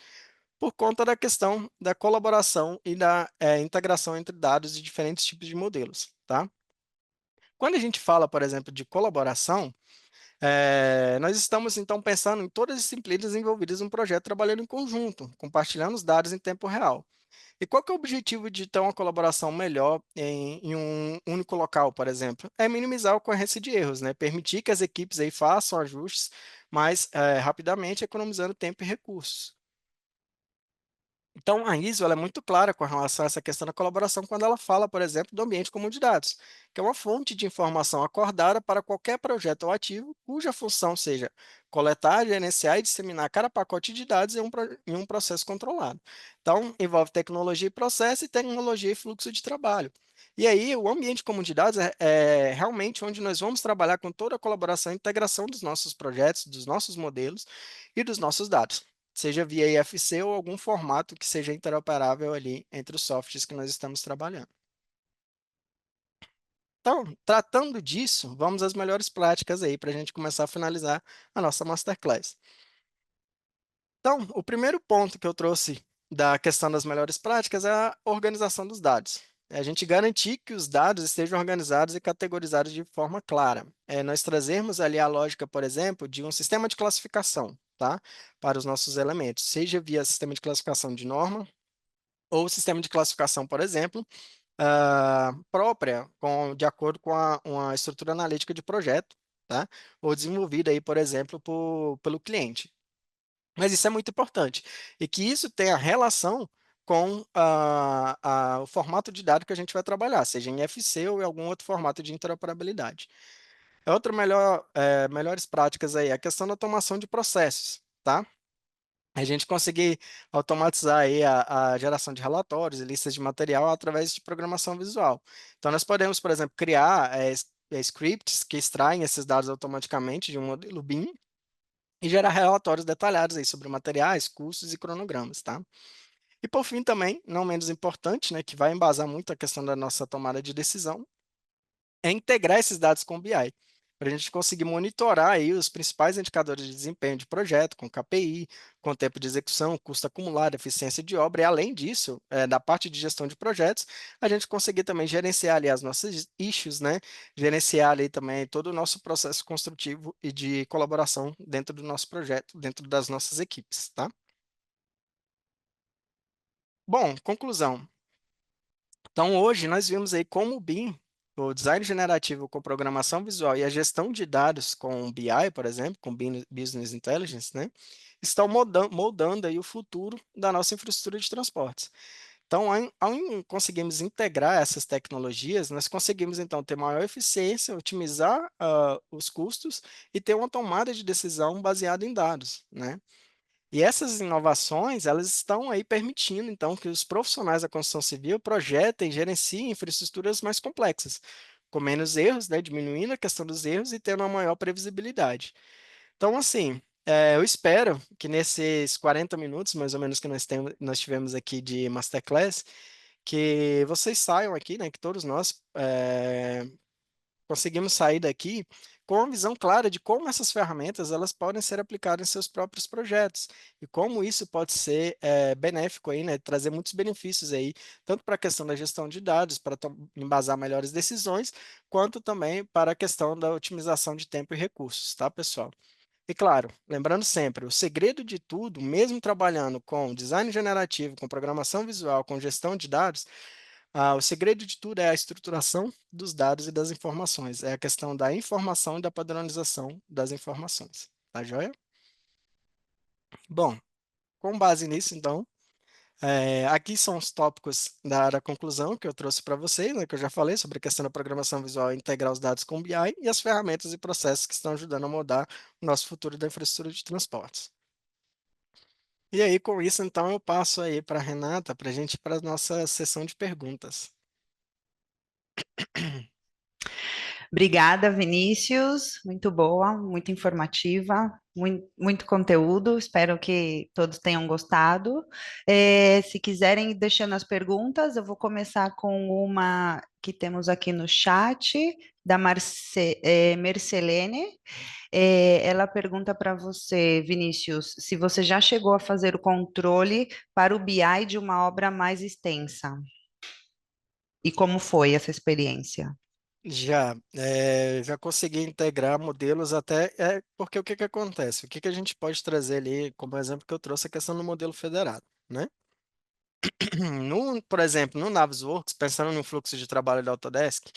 Por conta da questão da colaboração e da integração entre dados de diferentes tipos de modelos, tá? Quando a gente fala, por exemplo, de colaboração, nós estamos então pensando em todas as disciplinas envolvidas no projeto trabalhando em conjunto, compartilhando os dados em tempo real. E qual que é o objetivo de ter uma colaboração melhor em um único local, por exemplo? É minimizar a ocorrência de erros, né? Permitir que as equipes aí façam ajustes mais rapidamente, economizando tempo e recursos. Então, a ISO ela é muito clara com relação a essa questão da colaboração quando ela fala, por exemplo, do ambiente comum de dados, que é uma fonte de informação acordada para qualquer projeto ou ativo cuja função seja coletar, gerenciar e disseminar cada pacote de dados em um processo controlado. Então, envolve tecnologia e processo e tecnologia e fluxo de trabalho. E aí, o ambiente comum de dados é realmente onde nós vamos trabalhar com toda a colaboração e integração dos nossos projetos, dos nossos modelos e dos nossos dados, seja via IFC ou algum formato que seja interoperável ali entre os softwares que nós estamos trabalhando. Então, tratando disso, vamos às melhores práticas aí para a gente começar a finalizar a nossa masterclass. Então, o primeiro ponto que eu trouxe da questão das melhores práticas é a organização dos dados. É a gente garantir que os dados estejam organizados e categorizados de forma clara. Nós trazermos ali a lógica, por exemplo, de um sistema de classificação, tá? Para os nossos elementos, seja via sistema de classificação de norma ou sistema de classificação, por exemplo, própria, de acordo com uma estrutura analítica de projeto, tá? Ou desenvolvida aí, por exemplo, pelo cliente. Mas isso é muito importante. E que isso tenha relação com o formato de dado que a gente vai trabalhar, seja em FC ou em algum outro formato de interoperabilidade. Melhores práticas aí, a questão da automação de processos, tá? A gente conseguir automatizar aí a geração de relatórios e listas de material através de programação visual. Então, nós podemos, por exemplo, criar scripts que extraem esses dados automaticamente de um modelo BIM e gerar relatórios detalhados aí sobre materiais, custos e cronogramas, tá? E por fim também, não menos importante, né, que vai embasar muito a questão da nossa tomada de decisão, é integrar esses dados com o BI, para a gente conseguir monitorar aí os principais indicadores de desempenho de projeto, com KPI, com tempo de execução, custo acumulado, eficiência de obra, e além disso, da parte de gestão de projetos, a gente conseguir também gerenciar ali as nossas issues, né? Gerenciar ali também todo o nosso processo construtivo e de colaboração dentro do nosso projeto, dentro das nossas equipes, tá? Bom, conclusão. Então, hoje nós vimos aí como o BIM, o design generativo com programação visual e a gestão de dados com o BI, por exemplo, com Business Intelligence, né, estão moldando aí o futuro da nossa infraestrutura de transportes. Então, conseguirmos integrar essas tecnologias, nós conseguimos, então, ter maior eficiência, otimizar os custos e ter uma tomada de decisão baseada em dados, né? E essas inovações, elas estão aí permitindo, então, que os profissionais da construção civil projetem e gerenciem infraestruturas mais complexas, com menos erros, né, diminuindo a questão dos erros e tendo uma maior previsibilidade. Então, assim, eu espero que nesses 40 minutos, mais ou menos, que nós tivemos aqui de Masterclass, que vocês saiam aqui, né, que todos nós conseguimos sair daqui com uma visão clara de como essas ferramentas elas podem ser aplicadas em seus próprios projetos e como isso pode ser benéfico aí, né, trazer muitos benefícios aí, tanto para a questão da gestão de dados, para embasar melhores decisões, quanto também para a questão da otimização de tempo e recursos, tá, pessoal? E claro, lembrando sempre, o segredo de tudo, mesmo trabalhando com design generativo, com programação visual, com gestão de dados, o segredo de tudo é a estruturação dos dados e das informações. É a questão da informação e da padronização das informações. Tá joia? Bom, com base nisso, então, aqui são os tópicos da conclusão que eu trouxe para vocês, né, que eu já falei sobre a questão da programação visual e integrar os dados com o BI e as ferramentas e processos que estão ajudando a mudar o nosso futuro da infraestrutura de transportes. E aí, com isso, então, eu passo aí para a Renata, para a gente ir para a nossa sessão de perguntas. Obrigada, Vinícius. Muito boa, muito informativa, muito conteúdo. Espero que todos tenham gostado. Se quiserem ir deixando as perguntas, eu vou começar com uma que temos aqui no chat, da Mercelene. Ela pergunta para você, Vinícius, se você já chegou a fazer o controle para o BI de uma obra mais extensa. E como foi essa experiência? Já consegui integrar modelos até, porque o que que acontece? O que que a gente pode trazer ali, como exemplo que eu trouxe, a questão do modelo federado, né? Por exemplo, no Navisworks, pensando no fluxo de trabalho da Autodesk,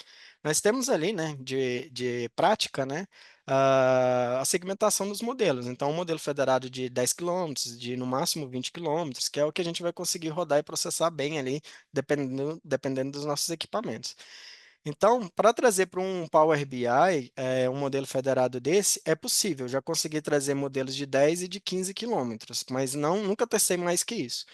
nós temos ali, né, de prática, né, a segmentação dos modelos. Então, um modelo federado de 10 quilômetros, de no máximo 20 quilômetros, que é o que a gente vai conseguir rodar e processar bem ali, dependendo dos nossos equipamentos. Então, para trazer para um Power BI, um modelo federado desse, é possível. Já consegui trazer modelos de 10 e de 15 quilômetros, mas nunca testei mais que isso.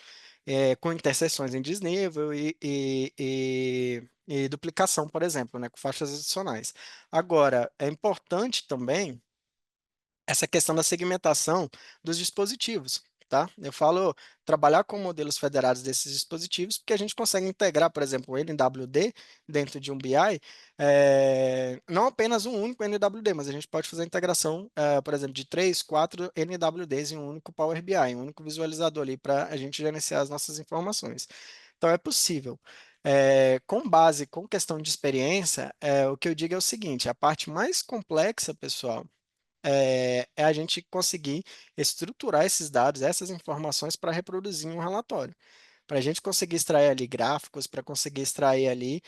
Com interseções em desnível e duplicação, por exemplo, né, com faixas adicionais. Agora, é importante também essa questão da segmentação dos dispositivos, tá? Eu falo trabalhar com modelos federados desses dispositivos, porque a gente consegue integrar, por exemplo, o NWD dentro de um BI, não apenas um único NWD, mas a gente pode fazer a integração, por exemplo, de 3, 4 NWDs em um único Power BI, um único visualizador ali para a gente gerenciar as nossas informações. Então, é possível. Com base, com questão de experiência, o que eu digo é o seguinte: a parte mais complexa, pessoal, é a gente conseguir estruturar esses dados, essas informações para reproduzir em um relatório. Para a gente conseguir extrair ali gráficos, para conseguir extrair ali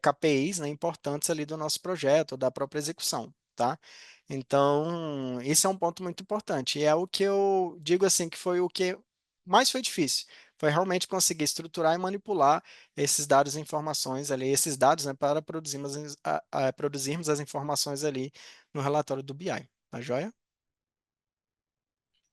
KPIs, né, importantes ali do nosso projeto, ou da própria execução, tá? Então, isso é um ponto muito importante. E é o que eu digo assim, que foi o que mais foi difícil. Foi realmente conseguir estruturar e manipular esses dados e informações ali, esses dados, né, para produzirmos as informações ali no relatório do BI. Tá joia?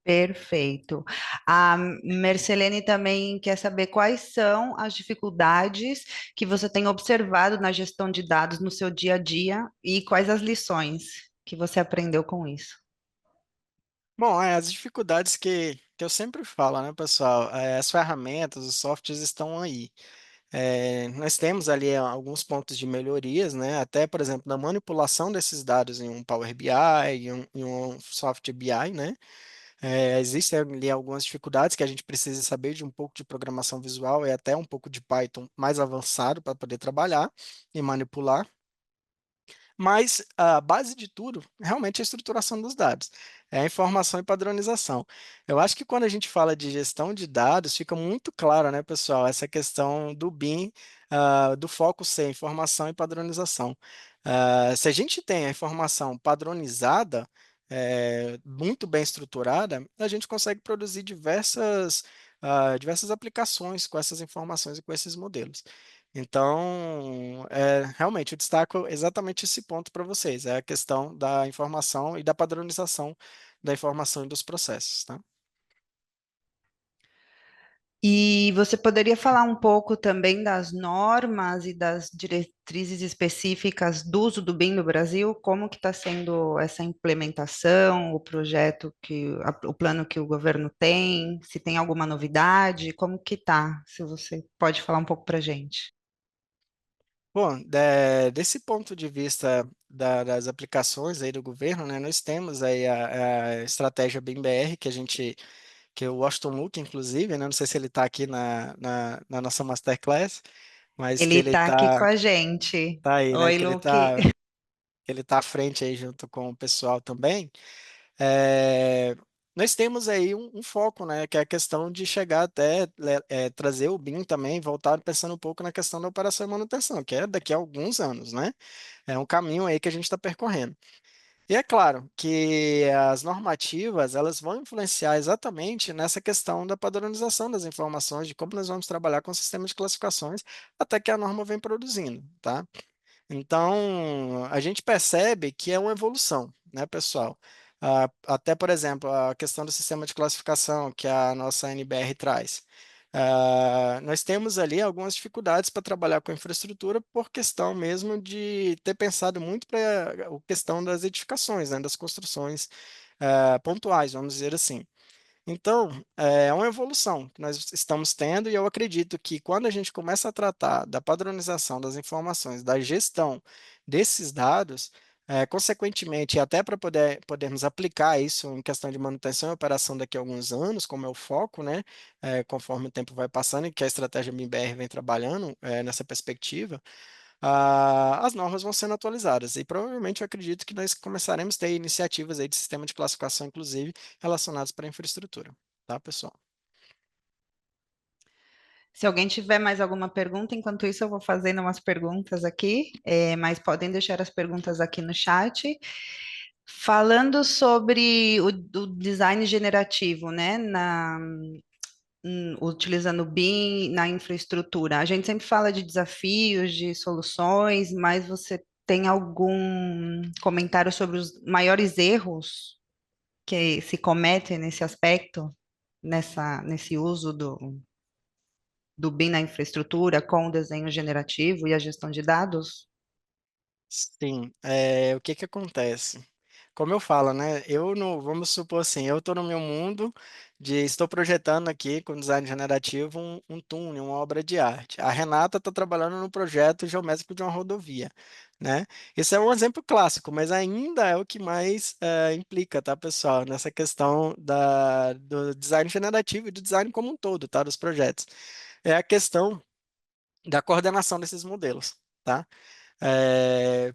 Perfeito. A Mercelene também quer saber quais são as dificuldades que você tem observado na gestão de dados no seu dia a dia e quais as lições que você aprendeu com isso. Bom, as dificuldades que eu sempre falo, né, pessoal? As ferramentas, os softwares estão aí. Nós temos ali alguns pontos de melhorias, né? Até, por exemplo, na manipulação desses dados em um Power BI, em um software BI, né? Existem ali algumas dificuldades que a gente precisa saber de um pouco de programação visual e até um pouco de Python mais avançado para poder trabalhar e manipular. Mas a base de tudo realmente é a estruturação dos dados, é a informação e padronização. Eu acho que quando a gente fala de gestão de dados, fica muito claro, né, pessoal, essa questão do BIM, do foco ser informação e padronização. Se a gente tem a informação padronizada, muito bem estruturada, a gente consegue produzir diversas aplicações com essas informações e com esses modelos. Então, realmente, eu destaco exatamente esse ponto para vocês, é a questão da informação e da padronização da informação e dos processos, tá? E você poderia falar um pouco também das normas e das diretrizes específicas do uso do BIM no Brasil? Como que está sendo essa implementação, o projeto o plano que o governo tem? Se tem alguma novidade? Como que tá? Se você pode falar um pouco para a gente. Bom, desse ponto de vista das aplicações aí do governo, né, nós temos aí a estratégia BIM-BR, que o Washington Luke, inclusive, né, não sei se ele está aqui na nossa Masterclass, mas que Ele ele está aqui com está a gente. tá aí, né, Oi, Luke. que ele tá à frente aí junto com o pessoal também. É, nós temos aí um foco, né, que é a questão de chegar até trazer o BIM também, voltado pensando um pouco na questão da operação e manutenção, que é daqui a alguns anos, né? É um caminho aí que a gente está percorrendo. E é claro que as normativas, elas vão influenciar exatamente nessa questão da padronização das informações, de como nós vamos trabalhar com o sistema de classificações, até que a norma vem produzindo, tá? Então, a gente percebe que é uma evolução, né, pessoal? Até, por exemplo, a questão do sistema de classificação que a nossa NBR traz. Nós temos ali algumas dificuldades para trabalhar com a infraestrutura por questão mesmo de ter pensado muito para a questão das edificações, né, das construções, pontuais, vamos dizer assim. Então, é uma evolução que nós estamos tendo, e eu acredito que quando a gente começa a tratar da padronização das informações, da gestão desses dados, consequentemente, e até para podermos aplicar isso em questão de manutenção e operação daqui a alguns anos, como é o foco, né, conforme o tempo vai passando e que a estratégia MBR vem trabalhando, nessa perspectiva, as normas vão sendo atualizadas. E provavelmente eu acredito que nós começaremos a ter iniciativas aí de sistema de classificação, inclusive, relacionados para a infraestrutura, tá, pessoal? Se alguém tiver mais alguma pergunta, enquanto isso eu vou fazendo umas perguntas aqui, mas podem deixar as perguntas aqui no chat. Falando sobre o design generativo, né, utilizando o BIM na infraestrutura, a gente sempre fala de desafios, de soluções, mas você tem algum comentário sobre os maiores erros que se cometem nesse aspecto, nesse uso do BIM na infraestrutura com o desenho generativo e a gestão de dados? Sim, o que que acontece? Como eu falo, né? Eu não, vamos supor assim, eu estou no meu mundo estou projetando aqui com design generativo um túnel, uma obra de arte. A Renata está trabalhando no projeto geométrico de uma rodovia, né? Isso é um exemplo clássico, mas ainda é o que mais implica, tá, pessoal? Nessa questão do design generativo e do design como um todo, tá? Dos projetos. É a questão da coordenação desses modelos. Tá?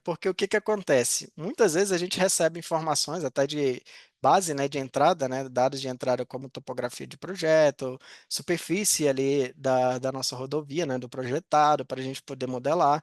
Porque o que que acontece? Muitas vezes a gente recebe informações até de base, né, de entrada, né, dados de entrada como topografia de projeto, superfície ali da nossa rodovia, né, do projetado, para a gente poder modelar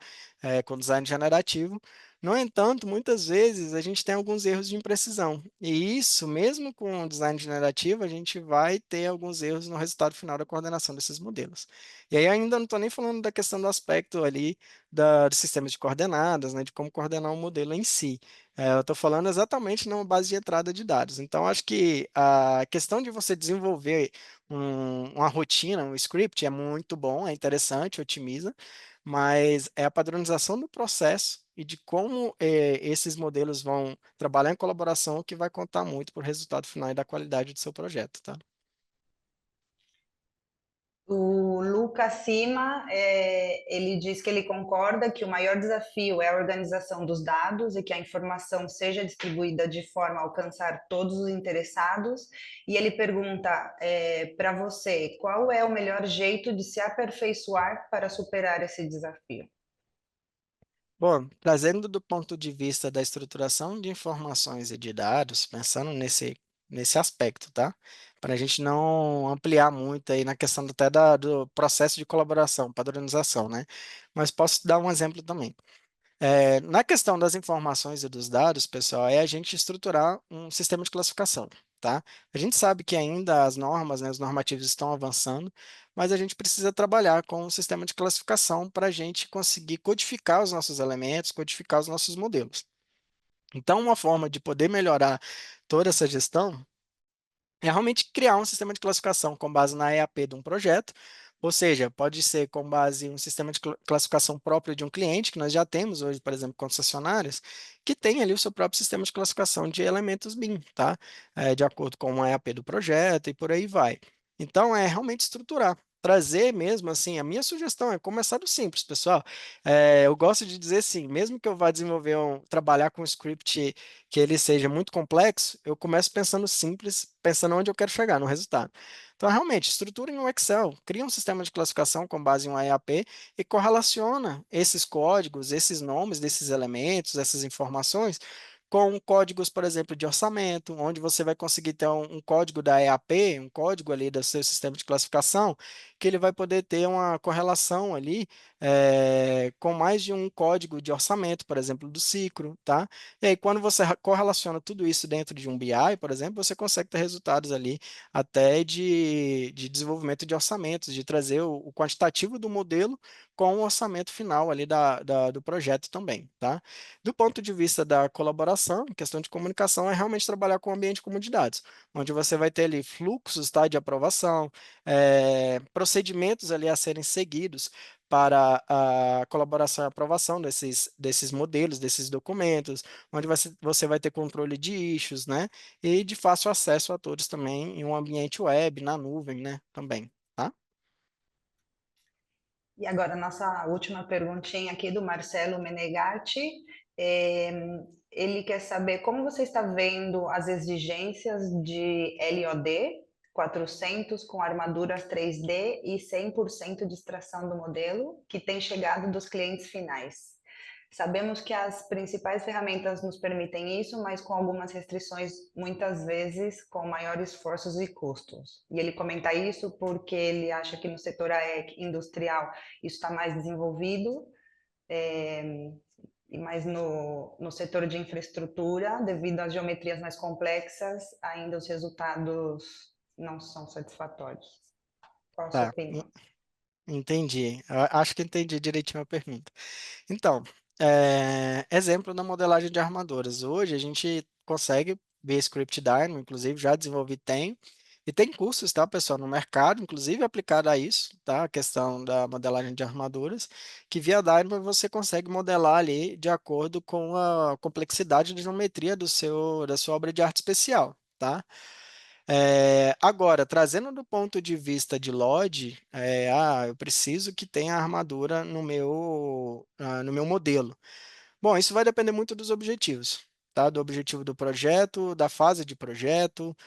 com design generativo. No entanto, muitas vezes a gente tem alguns erros de imprecisão. E isso, mesmo com o design generativo, a gente vai ter alguns erros no resultado final da coordenação desses modelos. E aí ainda não estou nem falando da questão do aspecto ali do sistema de coordenadas, né, de como coordenar o modelo em si. Eu estou falando exatamente numa base de entrada de dados. Então, acho que a questão de você desenvolver uma rotina, um script, é muito bom, é interessante, otimiza, mas é a padronização do processo e de como esses modelos vão trabalhar em colaboração que vai contar muito para o resultado final e da qualidade do seu projeto, tá? O Lucas Sima, ele diz que ele concorda que o maior desafio é a organização dos dados e que a informação seja distribuída de forma a alcançar todos os interessados. E ele pergunta, para você, qual é o melhor jeito de se aperfeiçoar para superar esse desafio? Bom, trazendo do ponto de vista da estruturação de informações e de dados, pensando nesse aspecto, tá? Para a gente não ampliar muito aí na questão até do processo de colaboração, padronização, né? Mas posso dar um exemplo também. Na questão das informações e dos dados, pessoal, é a gente estruturar um sistema de classificação, tá? A gente sabe que ainda as normas, né, os normativos estão avançando, mas a gente precisa trabalhar com um sistema de classificação para a gente conseguir codificar os nossos elementos, codificar os nossos modelos. Então, uma forma de poder melhorar toda essa gestão é realmente criar um sistema de classificação com base na EAP de um projeto, ou seja, pode ser com base em um sistema de classificação próprio de um cliente, que nós já temos hoje, por exemplo, concessionárias, que tem ali o seu próprio sistema de classificação de elementos BIM, tá? De acordo com a EAP do projeto e por aí vai. Então, é realmente estruturar. Trazer mesmo, assim, a minha sugestão é começar do simples, pessoal. Eu gosto de dizer assim, mesmo que eu vá desenvolver trabalhar com um script que ele seja muito complexo, eu começo pensando simples, pensando onde eu quero chegar, no resultado. Então, realmente, estrutura em um Excel, cria um sistema de classificação com base em um EAP e correlaciona esses códigos, esses nomes desses elementos, essas informações, com códigos, por exemplo, de orçamento, onde você vai conseguir ter um código da EAP, um código ali do seu sistema de classificação, que ele vai poder ter uma correlação ali com mais de um código de orçamento, por exemplo, do Cicro, tá? E aí, quando você correlaciona tudo isso dentro de um BI, por exemplo, você consegue ter resultados ali até de desenvolvimento de orçamentos, de trazer o quantitativo do modelo com o orçamento final ali do projeto também, tá? Do ponto de vista da colaboração, questão de comunicação, é realmente trabalhar com o ambiente comum de dados, onde você vai ter ali fluxos, tá, de aprovação, procedimentos ali a serem seguidos para a colaboração e aprovação desses modelos, desses documentos, onde você vai ter controle de issues, né? E de fácil acesso a todos também em um ambiente web, na nuvem, né? Também, tá? E agora, nossa última perguntinha aqui do Marcelo Menegatti. É, ele quer saber como você está vendo as exigências de LOD 400 com armaduras 3D e 100% de extração do modelo que tem chegado dos clientes finais. Sabemos que as principais ferramentas nos permitem isso, mas com algumas restrições, muitas vezes com maiores esforços e custos. E ele comenta isso porque ele acha que no setor AEC industrial isso está mais desenvolvido, mas no setor de infraestrutura, devido às geometrias mais complexas, ainda os resultados não são satisfatórios. Qual a sua Tá, opinião? entendi. Acho que entendi direitinho a pergunta. Então, exemplo da modelagem de armaduras. Hoje a gente consegue ver Script Dynamo, inclusive já desenvolvi, tem. E tem cursos, tá, pessoal, no mercado, inclusive aplicado a isso, tá? A questão da modelagem de armaduras, que via Dynamo você consegue modelar ali de acordo com a complexidade de geometria da sua obra de arte especial, tá? Agora, trazendo do ponto de vista de LOD, eu preciso que tenha armadura no meu modelo. Bom, isso vai depender muito dos objetivos, tá? Do objetivo do projeto, da fase de projeto,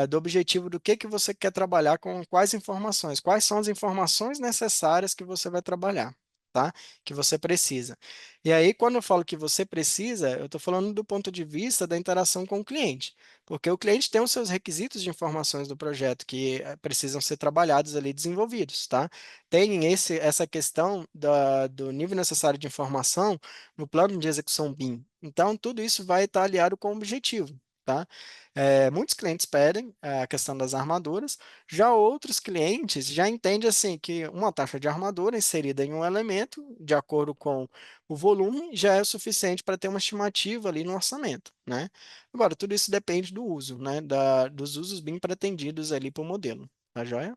do objetivo do que você quer trabalhar com quais informações, quais são as informações necessárias que você vai trabalhar, tá? Que você precisa. E aí, quando eu falo que você precisa, eu estou falando do ponto de vista da interação com o cliente, porque o cliente tem os seus requisitos de informações do projeto que precisam ser trabalhados ali, desenvolvidos, tá? Tem essa questão do nível necessário de informação no plano de execução BIM. Então, tudo isso vai estar aliado com o objetivo, tá? Muitos clientes pedem a questão das armaduras, já outros clientes já entendem assim que uma taxa de armadura inserida em um elemento, de acordo com o volume, já é o suficiente para ter uma estimativa ali no orçamento, né? Agora, tudo isso depende do uso, né? Dos usos BIM pretendidos ali para o modelo, tá joia?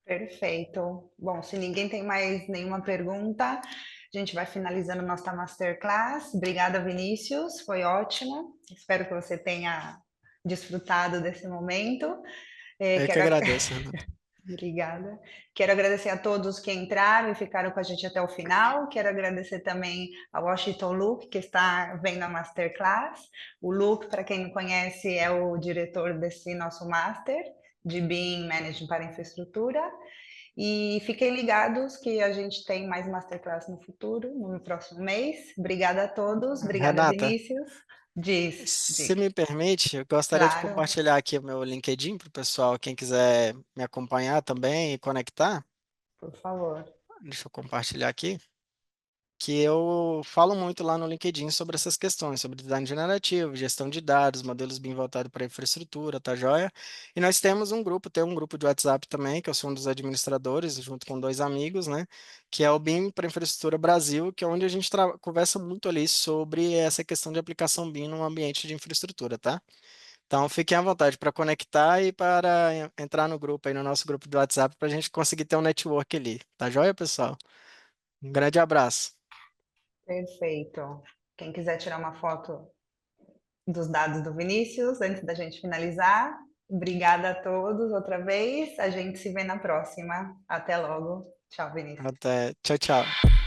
Perfeito. Bom, se ninguém tem mais nenhuma pergunta, a gente vai finalizando nossa masterclass. Obrigada, Vinícius, foi ótimo. Espero que você tenha desfrutado desse momento. Eu que Quero agradeço, Renato. Obrigada. Quero agradecer a todos que entraram e ficaram com a gente até o final. Quero agradecer também ao Washington Luke, que está vendo a Masterclass. O Luke, para quem não conhece, é o diretor desse nosso Master de BIM Management para Infraestrutura. E fiquem ligados que a gente tem mais masterclass no futuro, no próximo mês. Obrigada a todos, obrigada, Renata, Vinícius. Diz, se diga. me permite, eu gostaria de Claro, compartilhar aqui o meu LinkedIn para o pessoal, quem quiser me acompanhar também e conectar. por favor. Deixa eu compartilhar aqui. Que eu falo muito lá no LinkedIn sobre essas questões, sobre design generativo, gestão de dados, modelos BIM voltado para infraestrutura, tá joia? E nós temos um grupo, tem um grupo de WhatsApp também, que eu sou um dos administradores, junto com dois amigos, né? Que é o BIM para Infraestrutura Brasil, que é onde a gente conversa muito ali sobre essa questão de aplicação BIM no ambiente de infraestrutura, tá? Então, fiquem à vontade para conectar e para entrar no grupo aí, no nosso grupo do WhatsApp, para a gente conseguir ter um network ali, tá joia, pessoal? Um grande abraço. Perfeito. Quem quiser tirar uma foto dos dados do Vinícius, antes da gente finalizar, obrigada a todos outra vez. A gente se vê na próxima. Até logo. Tchau, Vinícius. Até. Tchau, tchau.